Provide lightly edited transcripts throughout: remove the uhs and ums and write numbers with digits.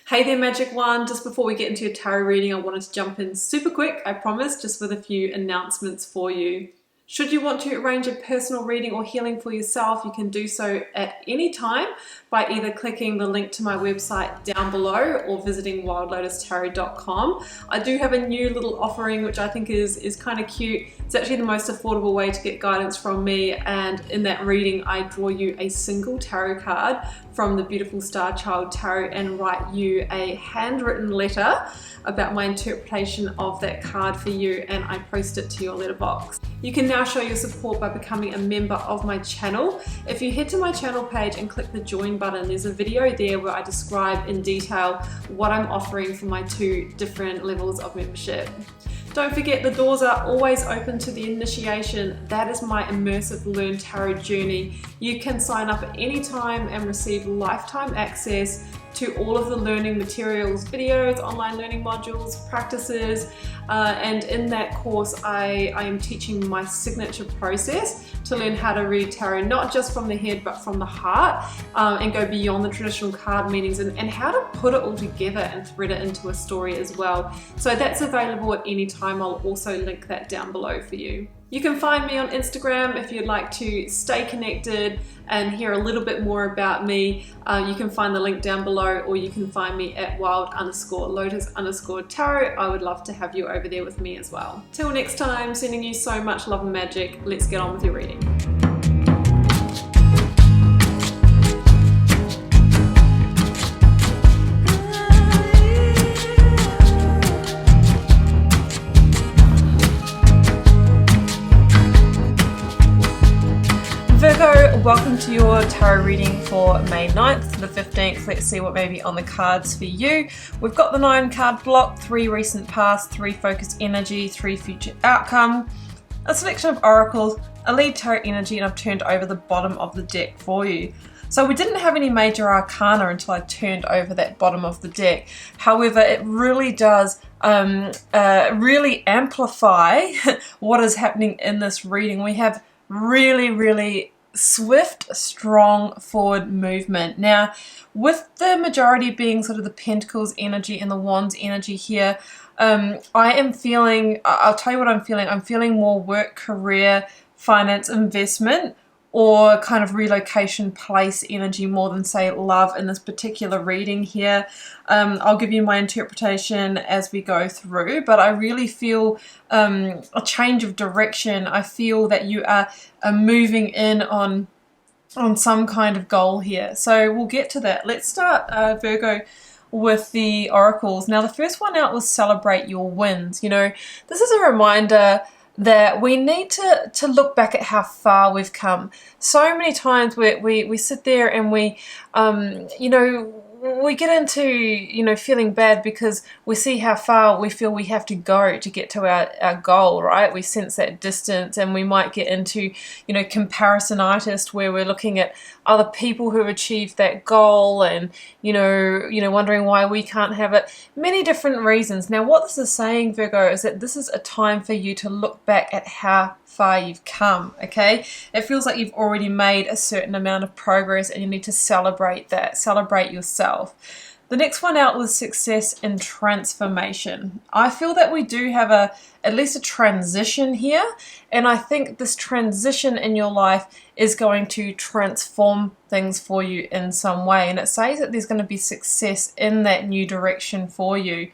Hey there, Magic One. Just before we get into your tarot reading, I wanted to jump in super quick, I promise, just with a few announcements for you. Should you want to arrange a personal reading or healing for yourself, you can do so at any time by either clicking the link to my website down below or visiting wildlotustarot.com. I do have a new little offering which I think is kind of cute. It's actually the most affordable way to get guidance from me, and in that reading I draw you a single tarot card from the beautiful Star Child Tarot and write you a handwritten letter about my interpretation of that card for you, and I post it to your letterbox. You can now show your support by becoming a member of my channel. If you head to my channel page and click the join button, there's a video there where I describe in detail what I'm offering for my two different levels of membership. Don't forget, the doors are always open to the initiation. That is my immersive Learn Tarot journey. You can sign up at any time and receive lifetime access to all of the learning materials, videos, online learning modules, practices, and in that course I am teaching my signature process to learn how to read tarot, not just from the head but from the heart, and go beyond the traditional card meanings, and how to put it all together and thread it into a story as well. So that's available at any time. I'll also link that down below for you. You can find me on Instagram if you'd like to stay connected and hear a little bit more about me. You can find the link down below, or you can find me at wild_lotus_tarot. I would love to have you over there with me as well. Till next time, sending you so much love and magic. Let's get on with your reading. Virgo, welcome to your tarot reading for May 9th to the 15th. Let's see what may be on the cards for you. We've got the 9 card block, 3 recent past, 3 focus energy, 3 future outcome, a selection of oracles, a lead tarot energy, and I've turned over the bottom of the deck for you. So we didn't have any major arcana until I turned over that bottom of the deck. However, it really does really amplify what is happening in this reading. We have really swift, strong forward movement. Now, with the majority being sort of the Pentacles energy and the Wands energy here, I am feeling, I'll tell you what I'm feeling more work, career, finance, investment, or kind of relocation, place energy more than, say, love in this particular reading here. I'll give you my interpretation as we go through, but I really feel a change of direction. I feel that you are moving in on some kind of goal here. So we'll get to that. Let's start, Virgo, with the oracles. Now, the first one out was celebrate your wins. You know, this is a reminder that we need to look back at how far we've come. So many times we sit there and we, you know, we get into, you know, feeling bad because we see how far we feel we have to go to get to our goal, right? We sense that distance, and we might get into, you know, comparisonitis, where we're looking at other people who achieved that goal and, you know, wondering why we can't have it. Many different reasons. Now, what this is saying, Virgo, is that this is a time for you to look back at how far you've come, okay? It feels like you've already made a certain amount of progress, and you need to celebrate that, celebrate yourself. The next one out was success and transformation. I feel that we do have at least a transition here, and I think this transition in your life is going to transform things for you in some way, and it says that there's going to be success in that new direction for you.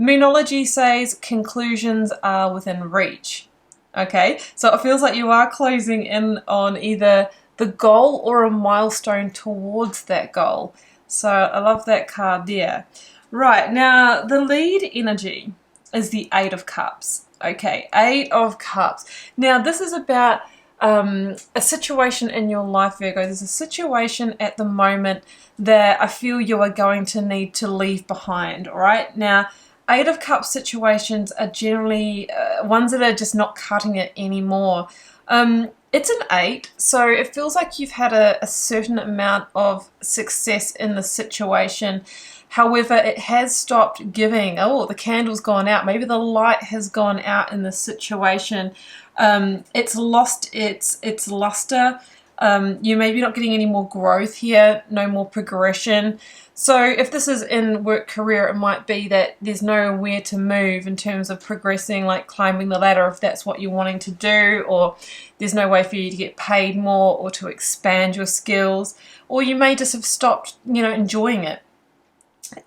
Moonology says conclusions are within reach. Okay, so it feels like you are closing in on either the goal or a milestone towards that goal. So I love that card there. Right, now the lead energy is the 8 of Cups. Okay, 8 of Cups. Now this is about a situation in your life, Virgo. There's a situation at the moment that I feel you are going to need to leave behind, all right? Now, 8 of Cups situations are generally ones that are just not cutting it anymore. It's an 8, so it feels like you've had a certain amount of success in the situation. However, it has stopped giving. Oh, the candle's gone out. Maybe the light has gone out in this situation. It's lost its luster. You may be not getting any more growth here, no more progression. So if this is in work career, it might be that there's nowhere to move in terms of progressing, like climbing the ladder if that's what you're wanting to do, or there's no way for you to get paid more or to expand your skills, or you may just have stopped, enjoying it.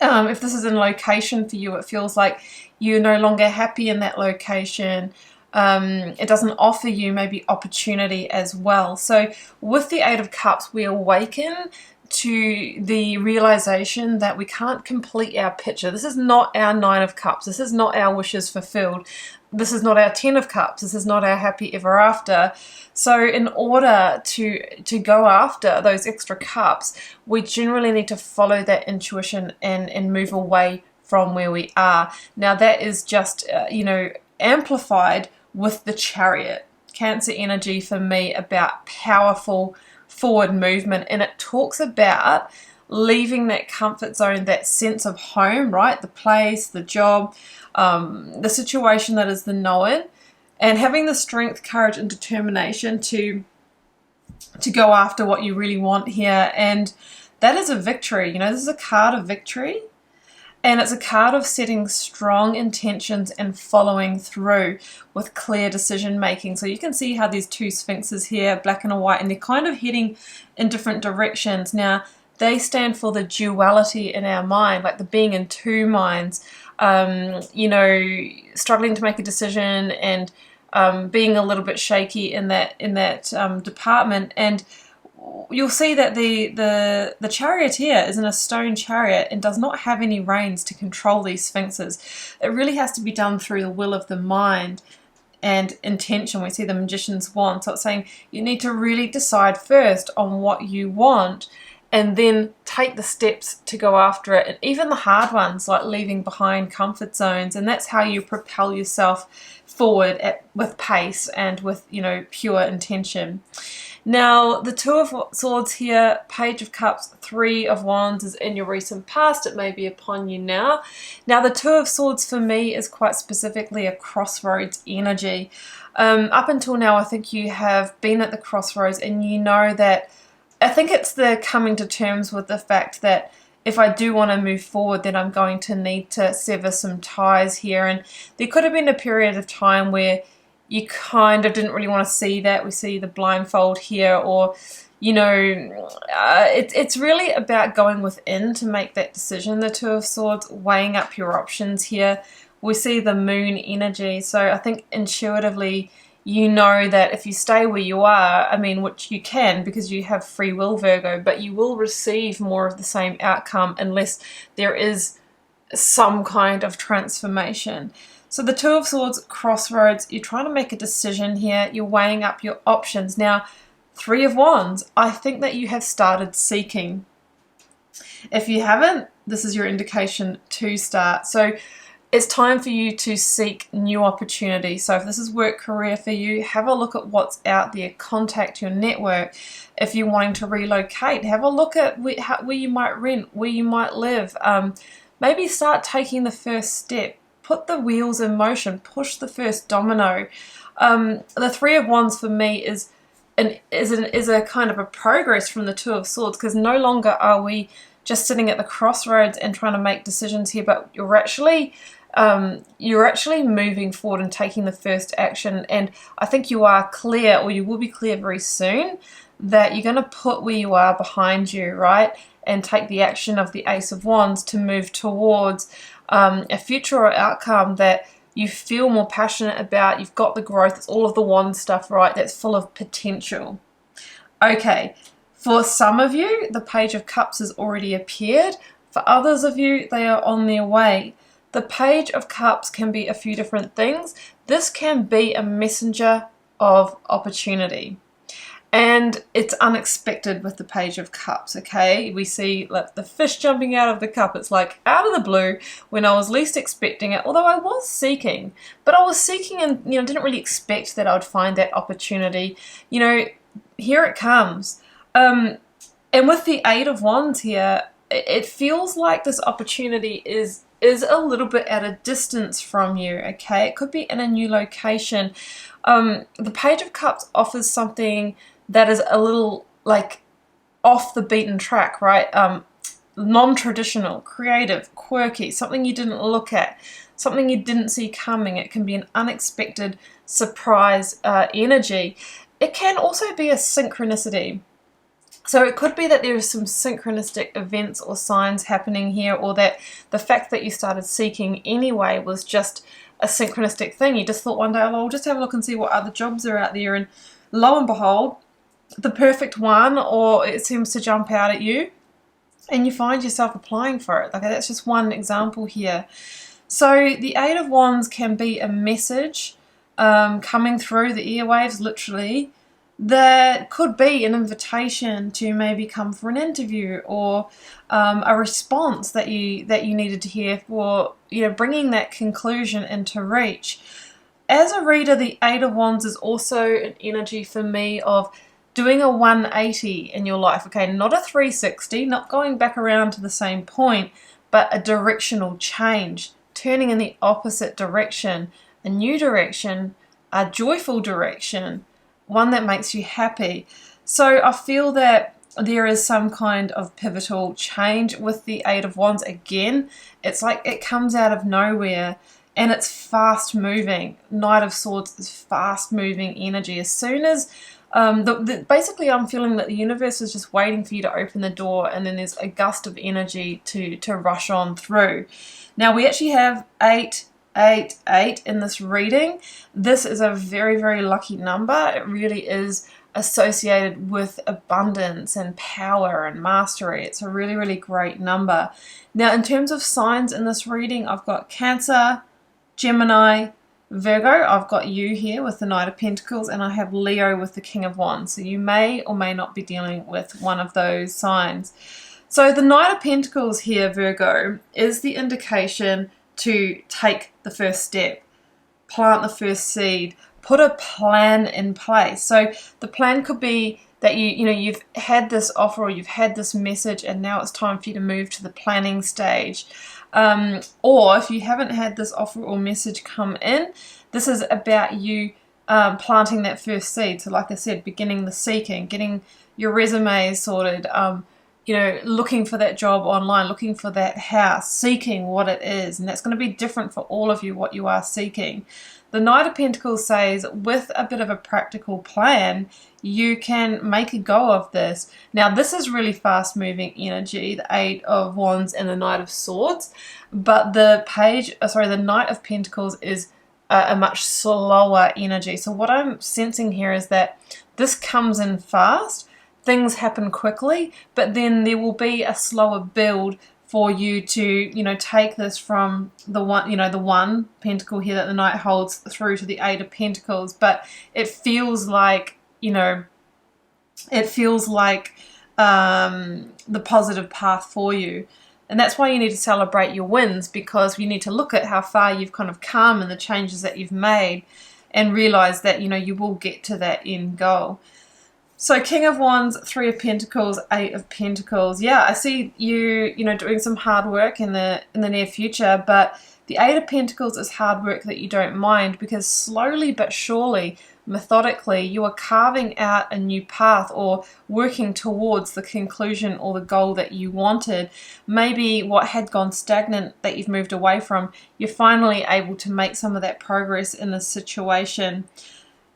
If this is in location for you, it feels like you're no longer happy in that location. It doesn't offer you maybe opportunity as well. So with the Eight of Cups, we awaken to the realization that we can't complete our picture. This is not our Nine of Cups. This is not our wishes fulfilled. This is not our Ten of Cups. This is not our happy ever after. So in order to go after those extra cups, we generally need to follow that intuition and move away from where we are. Now that is just, amplified with the Chariot. Cancer energy for me about powerful forward movement, and it talks about leaving that comfort zone, that sense of home, right? The place, the job, the situation that is the known, and having the strength, courage, and determination to go after what you really want here. And that is a victory. This is a card of victory. And it's a card of setting strong intentions and following through with clear decision making. So you can see how these two sphinxes here, black and a white, and they're kind of heading in different directions. Now, they stand for the duality in our mind, like the being in two minds, struggling to make a decision and being a little bit shaky in that department. And you'll see that the charioteer is in a stone chariot and does not have any reins to control these sphinxes. It really has to be done through the will of the mind and intention. We see the magician's wand. So it's saying you need to really decide first on what you want and then take the steps to go after it. And even the hard ones, like leaving behind comfort zones. And that's how you propel yourself forward with pace and with, pure intention. Now, the Two of Swords here, Page of Cups, Three of Wands is in your recent past. It may be upon you now. Now, the Two of Swords for me is quite specifically a crossroads energy. Up until now, I think you have been at the crossroads and you know that, I think it's the coming to terms with the fact that if I do want to move forward, then I'm going to need to sever some ties here. And there could have been a period of time where you kind of didn't really want to see that. We see the blindfold here, or, it's really about going within to make that decision. The Two of Swords, weighing up your options here. We see the moon energy. So I think intuitively, you know that if you stay where you are, which you can because you have free will, Virgo, but you will receive more of the same outcome unless there is some kind of transformation. So the Two of Swords, crossroads, you're trying to make a decision here. You're weighing up your options. Now, Three of Wands, I think that you have started seeking. If you haven't, this is your indication to start. So it's time for you to seek new opportunities. So if this is work career for you, have a look at what's out there. Contact your network. If you're wanting to relocate, have a look at where you might rent, where you might live. Maybe start taking the first step. Put the wheels in motion. Push the first domino. The Three of Wands for me is a kind of a progress from the Two of Swords, because no longer are we just sitting at the crossroads and trying to make decisions here, but you're actually moving forward and taking the first action. And I think you are clear, or you will be clear very soon, that you're going to put where you are behind you, right? And take the action of the Ace of Wands to move towards a future or outcome that you feel more passionate about. You've got the growth. It's all of the wand stuff, right? That's full of potential. Okay, for some of you, the Page of Cups has already appeared. For others of you, they are on their way. The Page of Cups can be a few different things. This can be a messenger of opportunity. And it's unexpected with the Page of Cups, okay? We see like the fish jumping out of the cup. It's like out of the blue when I was least expecting it, although I was seeking. But I was seeking and, didn't really expect that I would find that opportunity. Here it comes. And with the Eight of Wands here, it feels like this opportunity is a little bit at a distance from you, okay? It could be in a new location. The Page of Cups offers something that is a little like off the beaten track, right? Non-traditional, creative, quirky, something you didn't look at, something you didn't see coming. It can be an unexpected surprise energy. It can also be a synchronicity. So it could be that there are some synchronistic events or signs happening here, or that the fact that you started seeking anyway was just a synchronistic thing. You just thought one day, oh, I'll just have a look and see what other jobs are out there, and lo and behold, the perfect one, or it seems to jump out at you, and you find yourself applying for it. Like, that's just one example here. So the Eight of Wands can be a message coming through the airwaves, literally, that could be an invitation to maybe come for an interview, or a response that you needed to hear for, bringing that conclusion into reach. As a reader, the Eight of Wands is also an energy for me of doing a 180 in your life, okay? Not a 360, not going back around to the same point, but a directional change, turning in the opposite direction, a new direction, a joyful direction, one that makes you happy. So I feel that there is some kind of pivotal change with the Eight of Wands. Again, it's like it comes out of nowhere, and it's fast moving. Knight of Swords is fast moving energy. As soon as basically I'm feeling that the universe is just waiting for you to open the door, and then there's a gust of energy to rush on through. Now we actually have 888 in this reading. This is a very, very lucky number. It really is associated with abundance and power and mastery. It's a really, really great number. Now in terms of signs in this reading, I've got Cancer, Gemini, Virgo. I've got you here with the Knight of Pentacles, and I have Leo with the King of Wands. So you may or may not be dealing with one of those signs. So the Knight of Pentacles here, Virgo, is the indication to take the first step, plant the first seed, put a plan in place. So the plan could be that you've had this offer, or you've had this message, and now it's time for you to move to the planning stage. Or if you haven't had this offer or message come in, this is about you planting that first seed. So like I said, beginning the seeking, getting your resume sorted, looking for that job online, looking for that house, seeking what it is. And that's going to be different for all of you, what you are seeking. The Knight of Pentacles says with a bit of a practical plan, you can make a go of this. Now this is really fast moving energy, the Eight of Wands and the Knight of Swords, but the Knight of Pentacles is a much slower energy. So what I'm sensing here is that this comes in fast, things happen quickly, but then there will be a slower build for you to, take this from the one pentacle here that the Knight holds through to the Eight of Pentacles. But it feels like, the positive path for you. And that's why you need to celebrate your wins, because you need to look at how far you've kind of come and the changes that you've made, and realize that, you will get to that end goal. So King of Wands, Three of Pentacles, Eight of Pentacles. Yeah, I see you, doing some hard work in the near future, but the Eight of Pentacles is hard work that you don't mind, because slowly but surely, methodically, you are carving out a new path, or working towards the conclusion or the goal that you wanted. Maybe what had gone stagnant that you've moved away from, you're finally able to make some of that progress in this situation.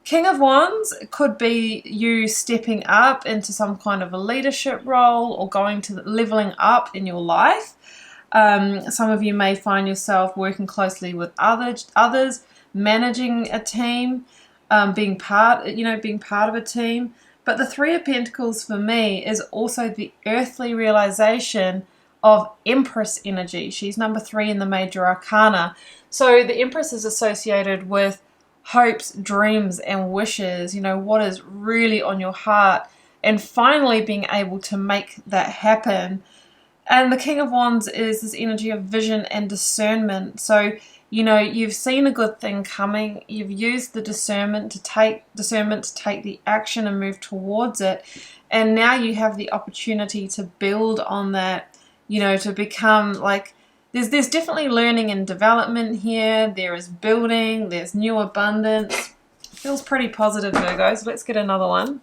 King of Wands could be you stepping up into some kind of a leadership role, or going to leveling up in your life. Some of you may find yourself working closely with others, managing a team, being part of a team. But the Three of Pentacles for me is also the earthly realization of Empress energy. She's number 3 in the major arcana. So the Empress is associated with hopes, dreams, and wishes, what is really on your heart, and finally being able to make that happen. And the King of Wands is this energy of vision and discernment. So, you've seen a good thing coming, you've used the discernment to take the action and move towards it, and now you have the opportunity to build on that, to become like, There's definitely learning and development here. There is building. There's new abundance. Feels pretty positive, Virgo. So let's get another one.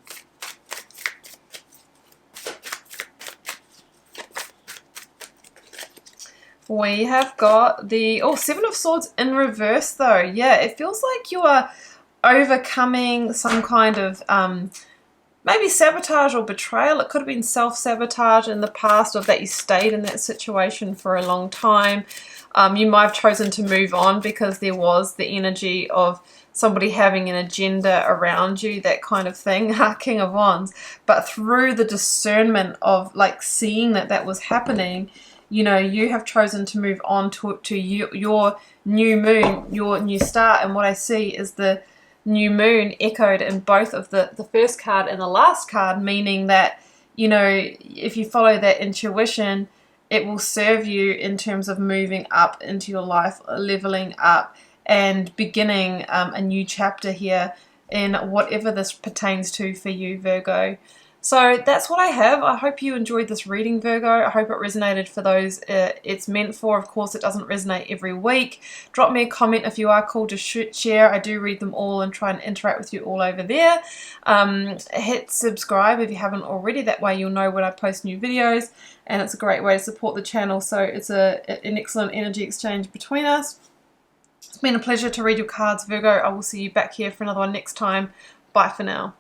We have got the, oh, Seven of Swords in reverse though. Yeah, it feels like you are overcoming some kind of maybe sabotage or betrayal. It could have been self-sabotage in the past, or that you stayed in that situation for a long time. You might have chosen to move on because there was the energy of somebody having an agenda around you, that kind of thing. King of Wands. But through the discernment of like seeing that that was happening, you know, you have chosen to move on to your new moon, your new start. And what I see is the new moon echoed in both of the first card and the last card, meaning that, you know, if you follow that intuition, it will serve you in terms of moving up into your life, leveling up, and beginning a new chapter here in whatever this pertains to for you, Virgo. So that's what I have. I hope you enjoyed this reading, Virgo. I hope it resonated for those it's meant for. Of course, it doesn't resonate every week. Drop me a comment if you are called to share. I do read them all and try and interact with you all over there. Hit subscribe if you haven't already. That way you'll know when I post new videos, and it's a great way to support the channel. So it's an excellent energy exchange between us. It's been a pleasure to read your cards, Virgo. I will see you back here for another one next time. Bye for now.